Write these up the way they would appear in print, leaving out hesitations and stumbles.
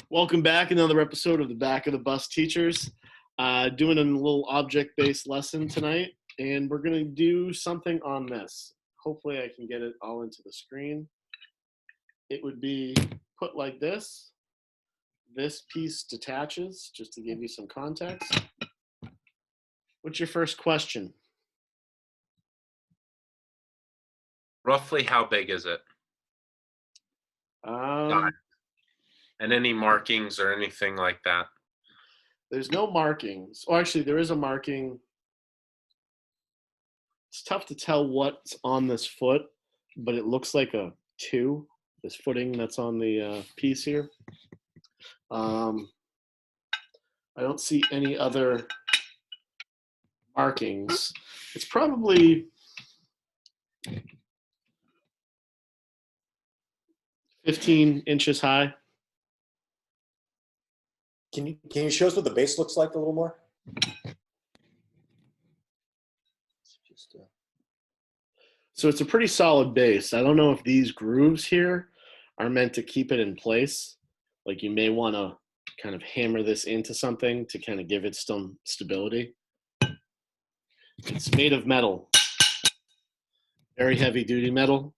Welcome back. Another episode of the Back of the Bus Teachers. Doing a little object-based lesson tonight, and we're going to do something on this. Hopefully I can get it all into the screen. It would be put like this. This piece detaches, just to give you some context. What's your first question? Roughly how big is it? And any markings or anything like that? There's no markings. Oh, actually, there is a marking. It's tough to tell what's on this foot, but it looks like a 2, this footing that's on the piece here. I don't see any other markings. It's probably 15 inches high. Can you show us what the base looks like a little more? So it's a pretty solid base. I don't know if these grooves here are meant to keep it in place. Like you may want to kind of hammer this into something to kind of give it some stability. It's made of metal, very heavy duty metal.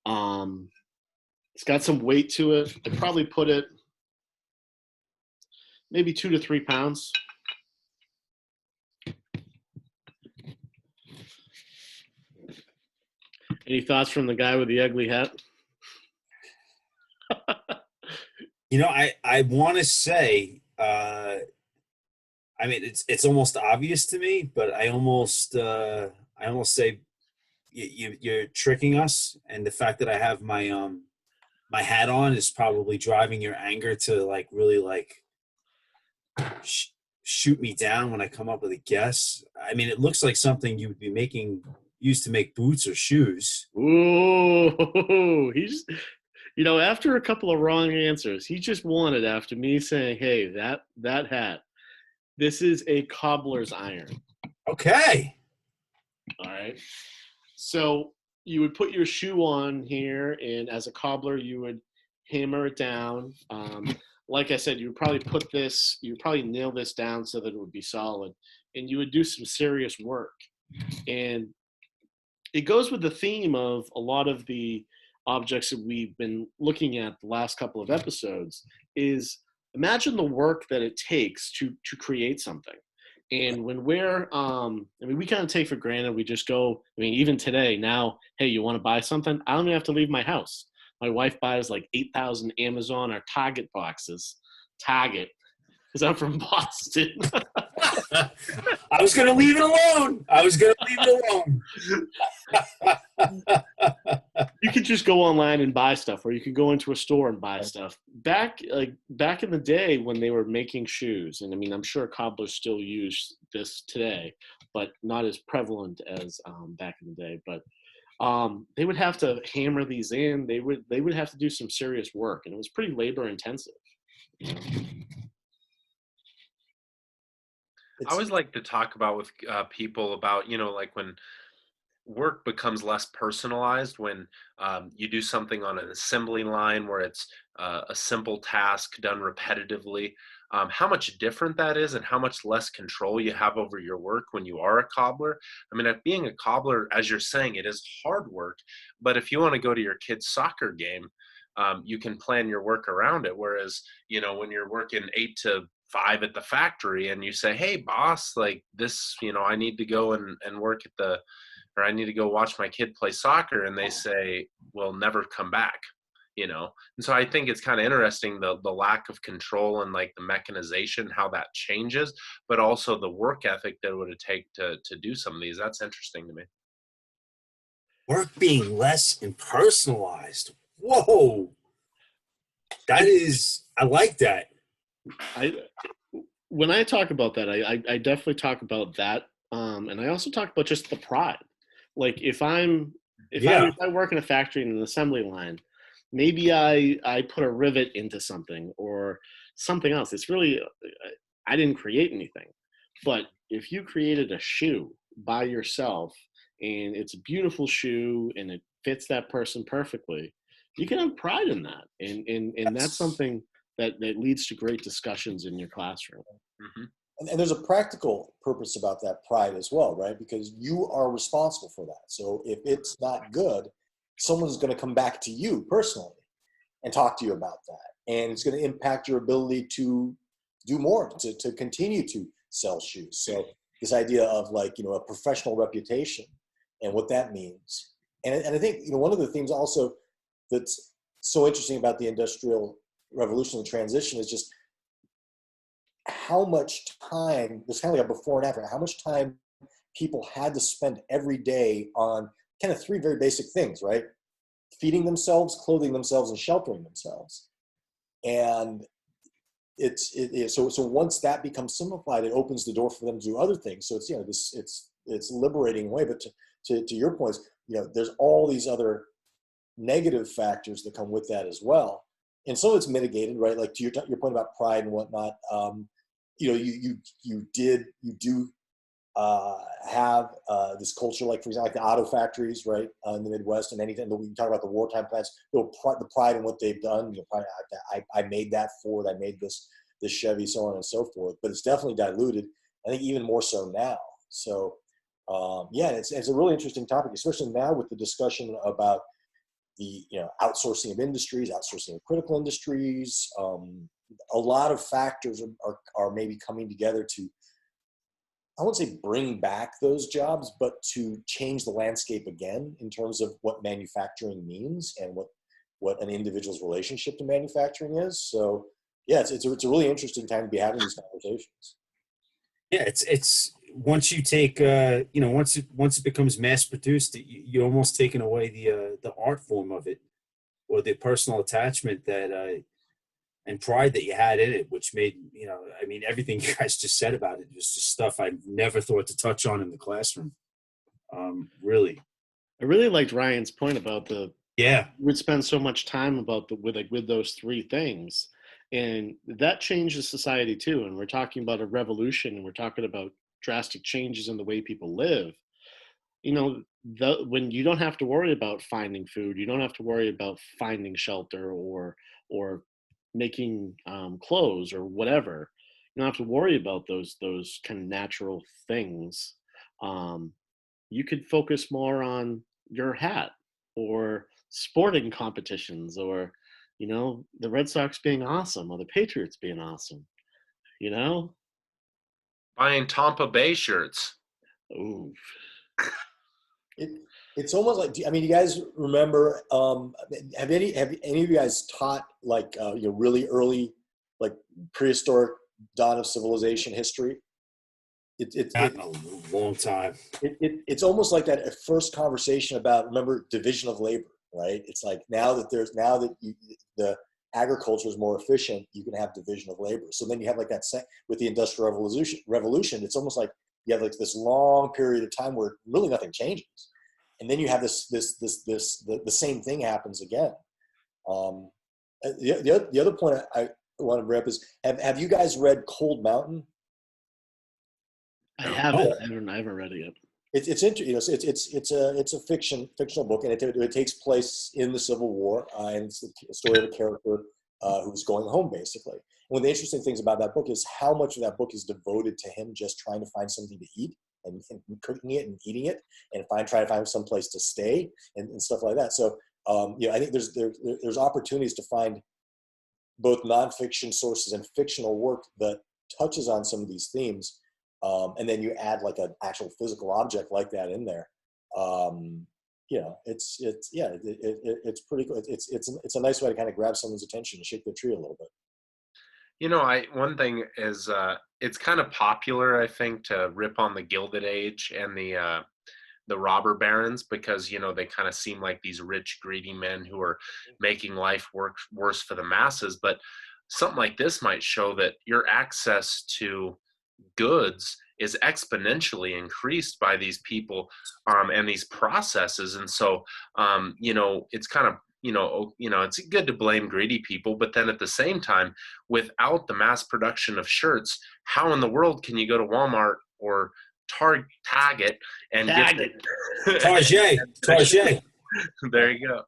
It's got some weight to it. I'd probably put it maybe 2 to 3 pounds. Any thoughts from the guy with the ugly hat? I want to say, I mean, it's almost obvious to me, but I almost say you're tricking us, and the fact that I have my my hat on is probably driving your anger to really shoot me down when I come up with a guess. I mean, it looks like something you would be used to make boots or shoes. Ooh, he's, after a couple of wrong answers, he just won it after me saying, hey, that hat, this is a cobbler's iron. Okay. All right. So you would put your shoe on here, and as a cobbler, you would hammer it down. Like I said, you would probably nail this down so that it would be solid, and you would do some serious work. And it goes with the theme of a lot of the objects that we've been looking at the last couple of episodes is imagine the work that it takes to create something. And when we kind of take for granted, we just go, even today now, hey, you want to buy something? I don't even have to leave my house. My wife buys like 8,000 Amazon or Target boxes. Target, because I'm from Boston. I was going to leave it alone. You could just go online and buy stuff, or you could go into a store and buy stuff. Back in the day when they were making shoes, and I'm sure cobblers still use this today, but not as prevalent as back in the day. But they would have to hammer these in. They would have to do some serious work, and it was pretty labor intensive. I always like to talk about with people about, like when work becomes less personalized, when you do something on an assembly line where it's a simple task done repetitively, how much different that is and how much less control you have over your work when you are a cobbler. Being a cobbler, as you're saying, it is hard work, but if you want to go to your kid's soccer game, you can plan your work around it. Whereas, when you're working 8 to 5 at the factory and you say, hey boss, like this, I need to go and work or I need to go watch my kid play soccer, and they say, well, never come back, And so I think it's kind of interesting, the lack of control and like the mechanization, how that changes, but also the work ethic that it would take to do some of these. That's interesting to me. Work being less impersonalized. Whoa. I like that. When I talk about that, I definitely talk about that. And I also talk about just the pride. Like if I work in a factory in an assembly line, maybe I put a rivet into something or something else. It's really, I didn't create anything. But if you created a shoe by yourself and it's a beautiful shoe and it fits that person perfectly, you can have pride in that. And that's something that leads to great discussions in your classroom. Mhm. And there's a practical purpose about that pride as well, right? Because you are responsible for that. So if it's not good, someone's going to come back to you personally and talk to you about that. And it's going to impact your ability to do more, to continue to sell shoes. So this idea of like, a professional reputation and what that means. And I think, one of the things also that's so interesting about the Industrial Revolution and transition is just how much time, there's kind of like a before and after, how much time people had to spend every day on kind of three very basic things, right? Feeding themselves, clothing themselves, and sheltering themselves. And so once that becomes simplified, it opens the door for them to do other things. So it's liberating in a way. But to your points, there's all these other negative factors that come with that as well. And so it's mitigated, right? Like to your point about pride and whatnot. You do have this culture, like for example, like the auto factories, right, in the Midwest, and anything that we talk about the wartime plants, the pride in what they've done. I made that Ford, I made this Chevy, so on and so forth. But it's definitely diluted. I think even more so now. So it's a really interesting topic, especially now with the discussion about the outsourcing of industries, outsourcing of critical industries. A lot of factors are maybe coming together to, I won't say bring back those jobs, but to change the landscape again in terms of what manufacturing means and what an individual's relationship to manufacturing is. So yeah, it's a really interesting time to be having these conversations. Yeah, it's once you take once it becomes mass produced, you're almost taking away the art form of it, or the personal attachment that and pride that you had in it, which made everything you guys just said about it was just stuff I never thought to touch on in the classroom. Really, I really liked Ryan's point about yeah, we'd spend so much time with those three things, and that changes society too. And we're talking about a revolution, and we're talking about drastic changes in the way people live. When you don't have to worry about finding food, you don't have to worry about finding shelter or making clothes or whatever. You don't have to worry about those kind of natural things. You could focus more on your hat or sporting competitions, or the Red Sox being awesome or the Patriots being awesome. Buying Tampa Bay shirts. Ooh. It's almost like, you guys remember, have any of you guys taught like, really early, like prehistoric dawn of civilization history? not in a long time. It's almost like that first conversation about, remember, division of labor, right? It's like now that the agriculture is more efficient, you can have division of labor. So then you have like that with the Industrial Revolution. It's almost like you have like this long period of time where really nothing changes. And then you have the same thing happens again. The other point I want to bring up is, have you guys read Cold Mountain? I haven't. I haven't read it yet. It's interesting. It's a fictional book, and it takes place in the Civil War, and it's the story of a character who's going home, basically. And one of the interesting things about that book is how much of that book is devoted to him just trying to find something to eat and cooking it and eating it, and trying to find some place to stay and stuff like that. So I think there's opportunities to find both nonfiction sources and fictional work that touches on some of these themes. And then you add like an actual physical object like that in there. It's pretty cool. It's a nice way to kind of grab someone's attention and shake their tree a little bit. One thing is it's kind of popular, I think, to rip on the Gilded Age and the robber barons, because they kind of seem like these rich, greedy men who are making life work worse for the masses. But something like this might show that your access to goods is exponentially increased by these people and these processes. And so it's kind of it's good to blame greedy people, but then at the same time, without the mass production of shirts, how in the world can you go to Walmart or Target and Target. Target. There you go.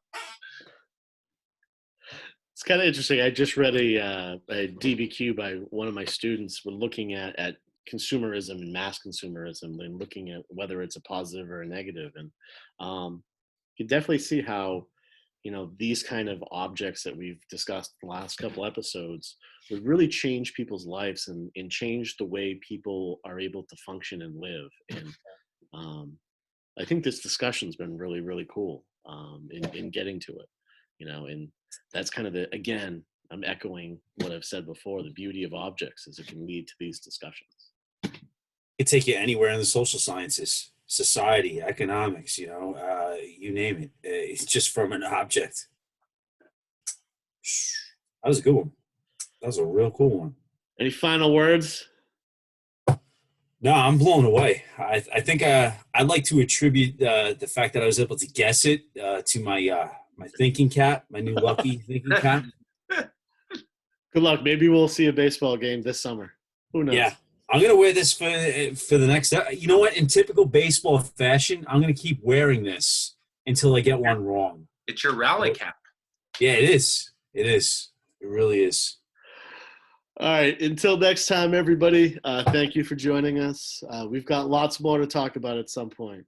It's kind of interesting. I just read a DBQ by one of my students. We're looking at consumerism and mass consumerism and looking at whether it's a positive or a negative. And you can definitely see how, these kind of objects that we've discussed in the last couple episodes would really change people's lives and change the way people are able to function and live. And I think this discussion's been really, really cool in getting to it, and that's kind of again, I'm echoing what I've said before. The beauty of objects is it can lead to these discussions. It could take you anywhere in the social sciences, society, economics, you name it. It's just from an object. That was a good one. That was a real cool one. Any final words? No, I'm blown away. I think I'd like to attribute the fact that I was able to guess it to my thinking cap, my new lucky thinking cap. Good luck. Maybe we'll see a baseball game this summer. Who knows? Yeah. I'm going to wear this for the next – you know what? In typical baseball fashion, I'm going to keep wearing this until I get one wrong. It's your rally cap. Yeah, it is. It is. It really is. All right. Until next time, everybody, thank you for joining us. We've got lots more to talk about at some point.